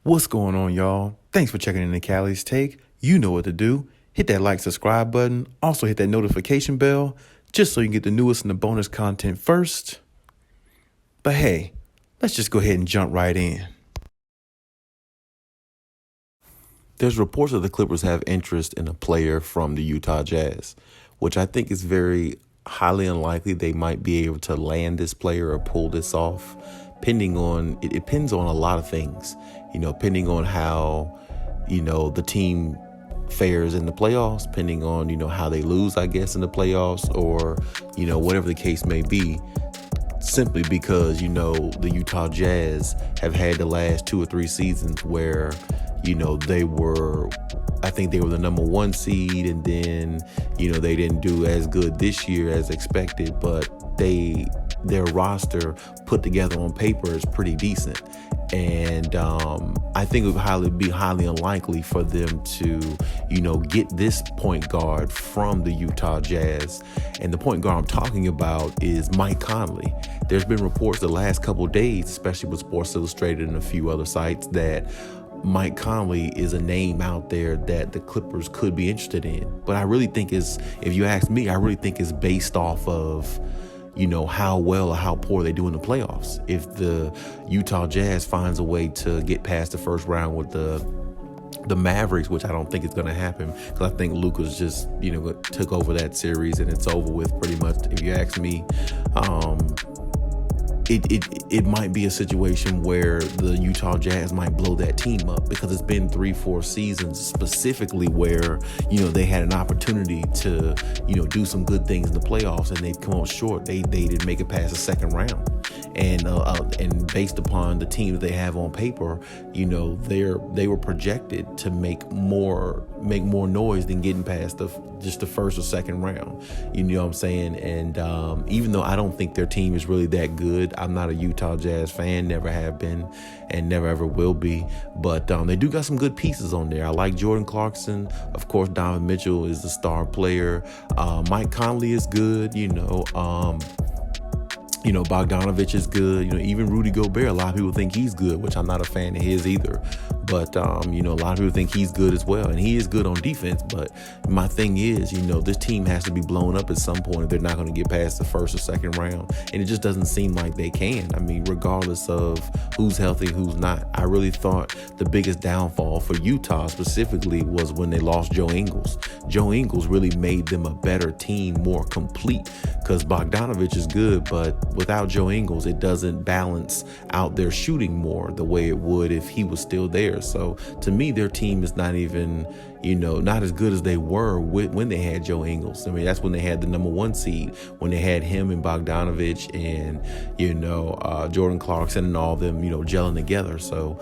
What's going on, y'all? Thanks for checking in the Khaliis Take. You know what to do. Hit that like, subscribe button. Also hit that notification bell just so you can get the newest and the bonus content first. But hey, let's just go ahead and jump right in. There's reports that the Clippers have interest in a player from the Utah Jazz, which I think is very highly unlikely they might be able to land this player or pull this off. It depends on a lot of things, depending on how, the team fares in the playoffs, depending on, how they lose, I guess, in the playoffs, or, whatever the case may be, simply because, the Utah Jazz have had the last 2 or 3 seasons where, I think they were the number 1 seed, and then, they didn't do as good this year as expected, but their roster put together on paper is pretty decent. And I think it would be highly unlikely for them to, get this point guard from the Utah Jazz. And the point guard I'm talking about is Mike Conley. There's been reports the last couple of days, especially with Sports Illustrated and a few other sites, that Mike Conley is a name out there that the Clippers could be interested in. But I really think if you ask me, I really think it's based off of, how well or how poor they do in the playoffs. If the Utah Jazz finds a way to get past the first round with the Mavericks, which I don't think is going to happen, because I think Luka's just, took over that series and it's over with pretty much, if you ask me. It might be a situation where the Utah Jazz might blow that team up, because it's been 3-4 seasons specifically where, they had an opportunity to, do some good things in the playoffs, and they've come up short. They didn't make it past the second round. And based upon the team that they have on paper, they were projected to make more noise than getting past just the first or second round. You know what I'm saying? And even though I don't think their team is really that good, I'm not a Utah Jazz fan, never have been, and never ever will be. But they do got some good pieces on there. I like Jordan Clarkson. Of course, Donovan Mitchell is the star player. Mike Conley is good. Bogdanovich is good. Even Rudy Gobert, a lot of people think he's good, which I'm not a fan of his either. But, a lot of people think he's good as well. And he is good on defense. But my thing is, this team has to be blown up at some point if they're not going to get past the first or second round. And it just doesn't seem like they can. I mean, regardless of who's healthy, who's not. I really thought the biggest downfall for Utah specifically was when they lost Joe Ingles. Joe Ingles really made them a better team, more complete, because Bogdanovich is good, but without Joe Ingles, it doesn't balance out their shooting more the way it would if he was still there. So to me, their team is not even, not as good as they were when they had Joe Ingles. I mean, that's when they had the number 1 seed, when they had him and Bogdanovich and, Jordan Clarkson and all of them, gelling together. So,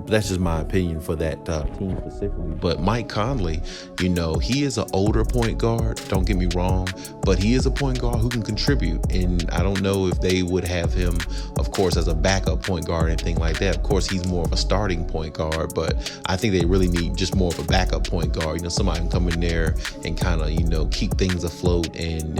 that's just my opinion for that team specifically. But Mike Conley, he is an older point guard, don't get me wrong, but he is a point guard who can contribute. And I don't know if they would have him, of course, as a backup point guard or anything like that. Of course, he's more of a starting point guard, but I think they really need just more of a backup point guard. Somebody can come in there and kind of, keep things afloat and,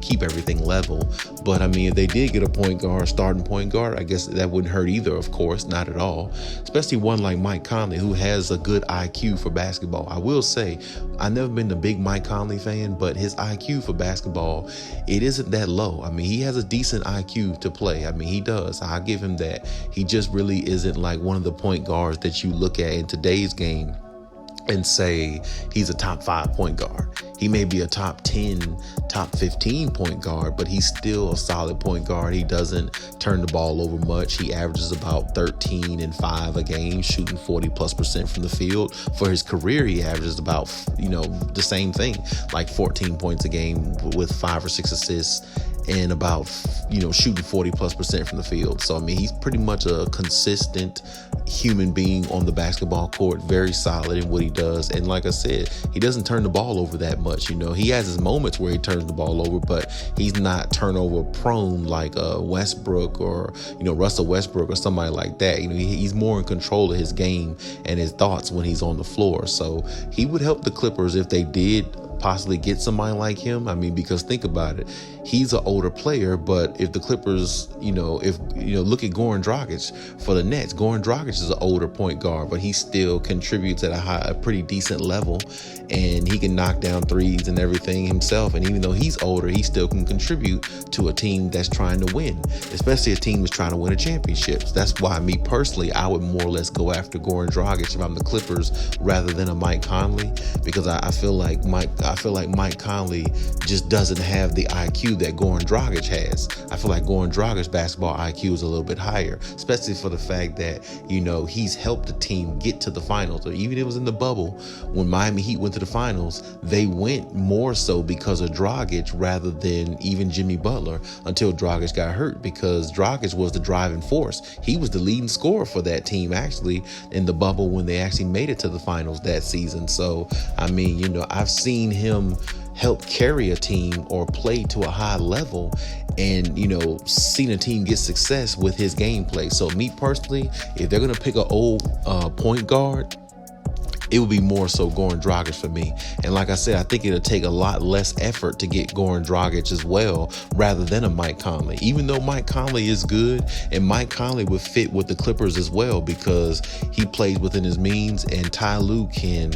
keep everything level. But I mean, if they did get a starting point guard, I guess that wouldn't hurt either, of course, not at all. Especially one like Mike Conley, who has a good IQ for basketball. I will say, I've never been a big Mike Conley fan, but his IQ for basketball, it isn't that low. I mean, he has a decent IQ to play. I mean, he does. I'll give him that. He just really isn't like one of the point guards that you look at in today's game and say he's a top 5 point guard. He may be a top 10, top 15 point guard, but he's still a solid point guard. He doesn't turn the ball over much. He averages about 13 and 5 a game, shooting 40+% from the field. For his career, he averages about, the same thing, like 14 points a game with 5 or 6 assists and about, shooting 40+% from the field. So, I mean, he's pretty much a consistent human being on the basketball court, very solid in what he does. And like I said, he doesn't turn the ball over that much. He has his moments where he turns the ball over, but he's not turnover prone like Westbrook or, Russell Westbrook or somebody like that. He's more in control of his game and his thoughts when he's on the floor. So he would help the Clippers if they did possibly get somebody like him. I mean, because think about it, he's an older player, but if the Clippers, look at Goran Dragic for the Nets. Goran Dragic is an older point guard, but he still contributes at a pretty decent level, and he can knock down threes and everything himself. And even though he's older, he still can contribute to a team that's trying to win, especially a team that's trying to win a championship. That's why, me personally, I would more or less go after Goran Dragic if I'm the Clippers rather than a Mike Conley, because I feel like Mike Conley just doesn't have the IQ that Goran Dragic has. I feel like Goran Dragic's basketball IQ is a little bit higher, especially for the fact that, he's helped the team get to the finals. Or even if it was in the bubble, when Miami Heat went to the finals, they went more so because of Dragic rather than even Jimmy Butler, until Dragic got hurt, because Dragic was the driving force. He was the leading scorer for that team, actually, in the bubble when they actually made it to the finals that season. So, I mean, I've seen him help carry a team or play to a high level, and seen a team get success with his gameplay. So me personally, if they're gonna pick an old point guard, it would be more so Goran Dragic for me. And like I said, I think it'll take a lot less effort to get Goran Dragic as well, rather than a Mike Conley. Even though Mike Conley is good, and Mike Conley would fit with the Clippers as well, because he plays within his means, and Ty Lue can,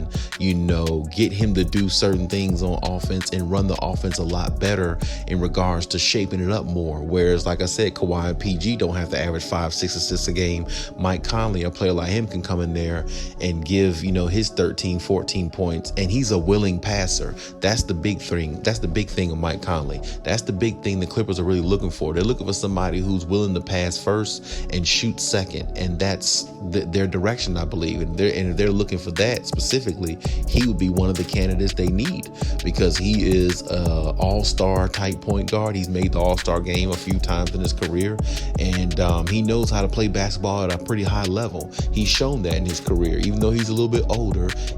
get him to do certain things on offense and run the offense a lot better in regards to shaping it up more. Whereas, like I said, Kawhi and PG don't have to average 5-6 assists a game. Mike Conley, a player like him, can come in there and give, his 13, 14 points, and he's a willing passer. That's the big thing. That's the big thing of Mike Conley. That's the big thing the Clippers are really looking for. They're looking for somebody who's willing to pass first and shoot second, and that's their direction, I believe. And if they're looking for that specifically, he would be one of the candidates they need, because he is an all-star type point guard. He's made the all-star game a few times in his career, and he knows how to play basketball at a pretty high level. He's shown that in his career. Even though he's a little bit older,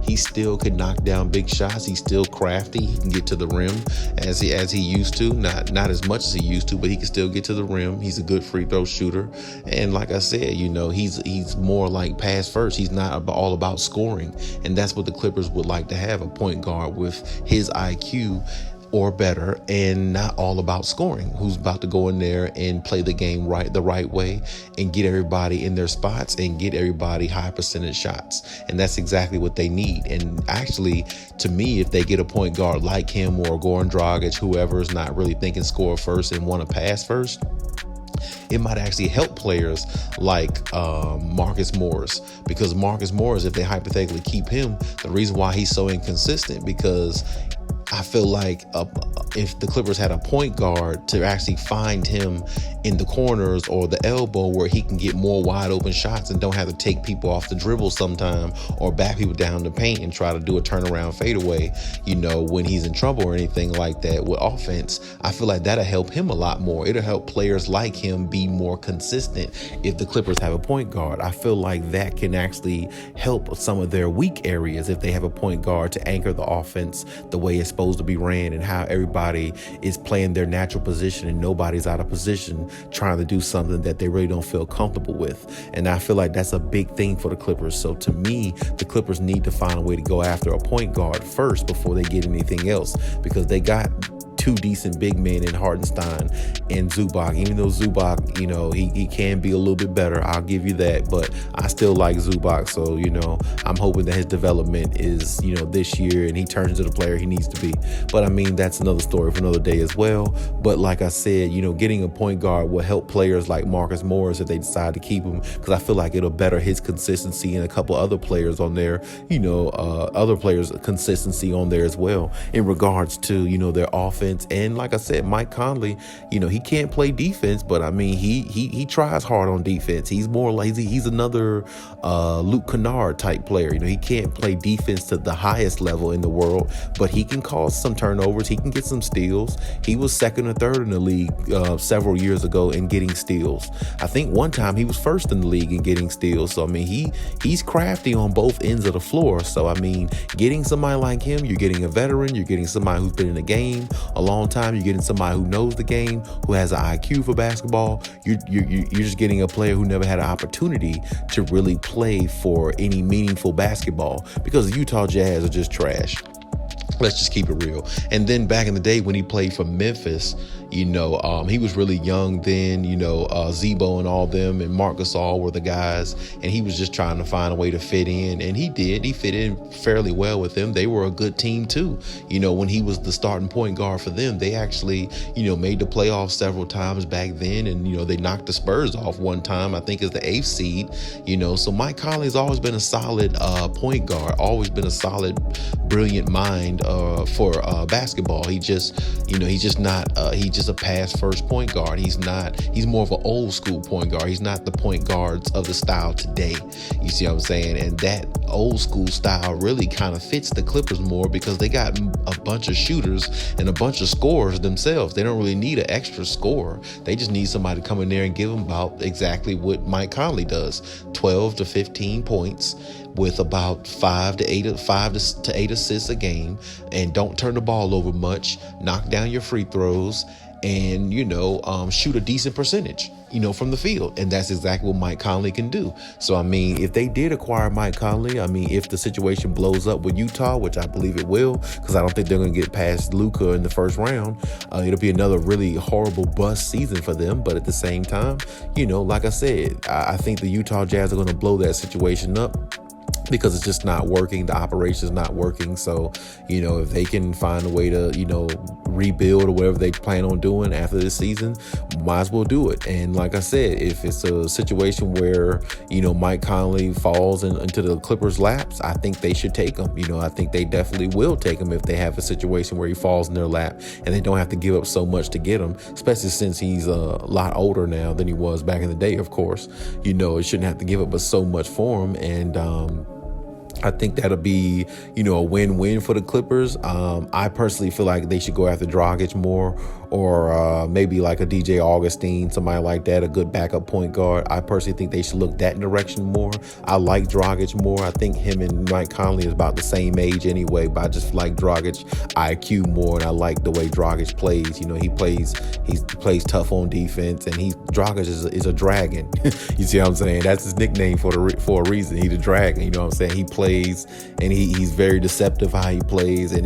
he still can knock down big shots. He's still crafty. He can get to the rim as he used to. Not as much as he used to, but he can still get to the rim. He's a good free throw shooter. And like I said, he's more like pass first. He's not all about scoring. And that's what the Clippers would like to have, a point guard with his IQ or better, and not all about scoring, who's about to go in there and play the game the right way, and get everybody in their spots and get everybody high percentage shots. And that's exactly what they need. And actually, to me, if they get a point guard like him or Goran Dragic, whoever is not really thinking score first and want to pass first, it might actually help players like Marcus Morris, because Marcus Morris, if they hypothetically keep him, the reason why he's so inconsistent, because I feel like if the Clippers had a point guard to actually find him in the corners or the elbow, where he can get more wide open shots and don't have to take people off the dribble sometime, or back people down the paint and try to do a turnaround fadeaway, when he's in trouble or anything like that with offense, I feel like that'll help him a lot more. It'll help players like him be more consistent if the Clippers have a point guard. I feel like that can actually help some of their weak areas if they have a point guard to anchor the offense the way it's supposed to be ran, and how everybody is playing their natural position and nobody's out of position trying to do something that they really don't feel comfortable with. And I feel like that's a big thing for the Clippers. So to me, the Clippers need to find a way to go after a point guard first before they get anything else, because they got two decent big men in Hartenstein and Zubac. Even though Zubac, he can be a little bit better, I'll give you that, but I still like Zubac. So, I'm hoping that his development is, this year, and he turns into the player he needs to be. But I mean, that's another story for another day as well. But like I said, getting a point guard will help players like Marcus Morris if they decide to keep him, because I feel like it'll better his consistency and a couple other players on there, other players' consistency on there as well in regards to, their offense. And like I said, Mike Conley, he can't play defense, but I mean, he tries hard on defense. He's more lazy. He's another Luke Kennard type player. He can't play defense to the highest level in the world, but he can cause some turnovers. He can get some steals. He was second or third in the league several years ago in getting steals. I think one time he was first in the league in getting steals. So I mean, he's crafty on both ends of the floor. So I mean, getting somebody like him, you're getting a veteran. You're getting somebody who's been in the game a long time. You're getting somebody who knows the game, who has an IQ for basketball. You're just getting a player who never had an opportunity to really play for any meaningful basketball, because the Utah Jazz are just trash. Let's just keep it real. And then back in the day when he played for Memphis, he was really young then, Zebo and all them and Marc Gasol were the guys, and he was just trying to find a way to fit in. And he did. He fit in fairly well with them. They were a good team too. When he was the starting point guard for them, they actually, made the playoffs several times back then. And, they knocked the Spurs off one time, I think as the 8th seed, So Mike Conley has always been a solid point guard, always been a solid, brilliant mind for basketball. He's just a pass first point guard. He's more of an old school point guard. He's not the point guards of the style today. You see what I'm saying? And that old school style really kind of fits the Clippers more because they got a bunch of shooters and a bunch of scorers themselves. They don't really need an extra scorer. They just need somebody to come in there and give them about exactly what Mike Conley does, 12 to 15 points with about 5 to 8 assists a game, and don't turn the ball over much, knock down your free throws, and shoot a decent percentage from the field. And that's exactly what Mike Conley can do. So if they did acquire Mike Conley, if the situation blows up with Utah, which I believe it will, because I don't think they're going to get past Luka in the first round, it'll be another really horrible bust season for them. But at the same time, like I said, I think the Utah Jazz are going to blow that situation up, because it's just not working. The operation is not working. So, if they can find a way to, rebuild or whatever they plan on doing after this season, might as well do it. And like I said, if it's a situation where, Mike Conley falls into the Clippers' laps, I think they should take him. I think they definitely will take him if they have a situation where he falls in their lap and they don't have to give up so much to get him, especially since he's a lot older now than he was back in the day, of course. It shouldn't have to give up so much for him. And, I think that'll be, a win-win for the Clippers. I personally feel like they should go after Dragic more, or maybe like a DJ Augustine, somebody like that, a good backup point guard. I personally think they should look that direction more. I like Dragic more. I think him and Mike Conley is about the same age anyway, but I just like Dragic IQ more, and I like the way Dragic plays. He plays tough on defense, and Dragic is a dragon. You see what I'm saying? That's his nickname for a reason. He's a dragon. You know what I'm saying? He plays, and he's very deceptive how he plays, and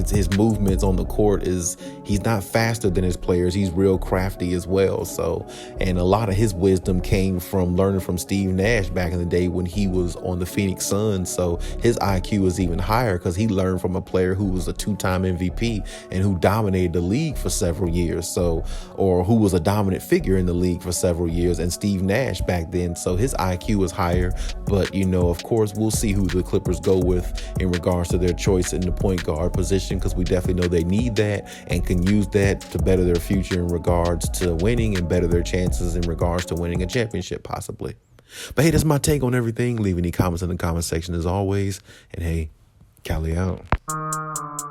his movements on the court he's not faster than his players. He's real crafty as well. So, and a lot of his wisdom came from learning from Steve Nash back in the day when he was on the Phoenix Suns. So his IQ is even higher because he learned from a player who was a 2-time MVP and who dominated the league for several years. So, or who was a dominant figure in the league for several years, and Steve Nash back then. So his IQ was higher. But, of course, we'll see who the Clippers go with in regards to their choice in the point guard position, because we definitely know they need that and can use that to better their future in regards to winning and better their chances in regards to winning a championship possibly. But hey, that's my take on everything. Leave any comments in the comment section as always. And hey, Khaliis out.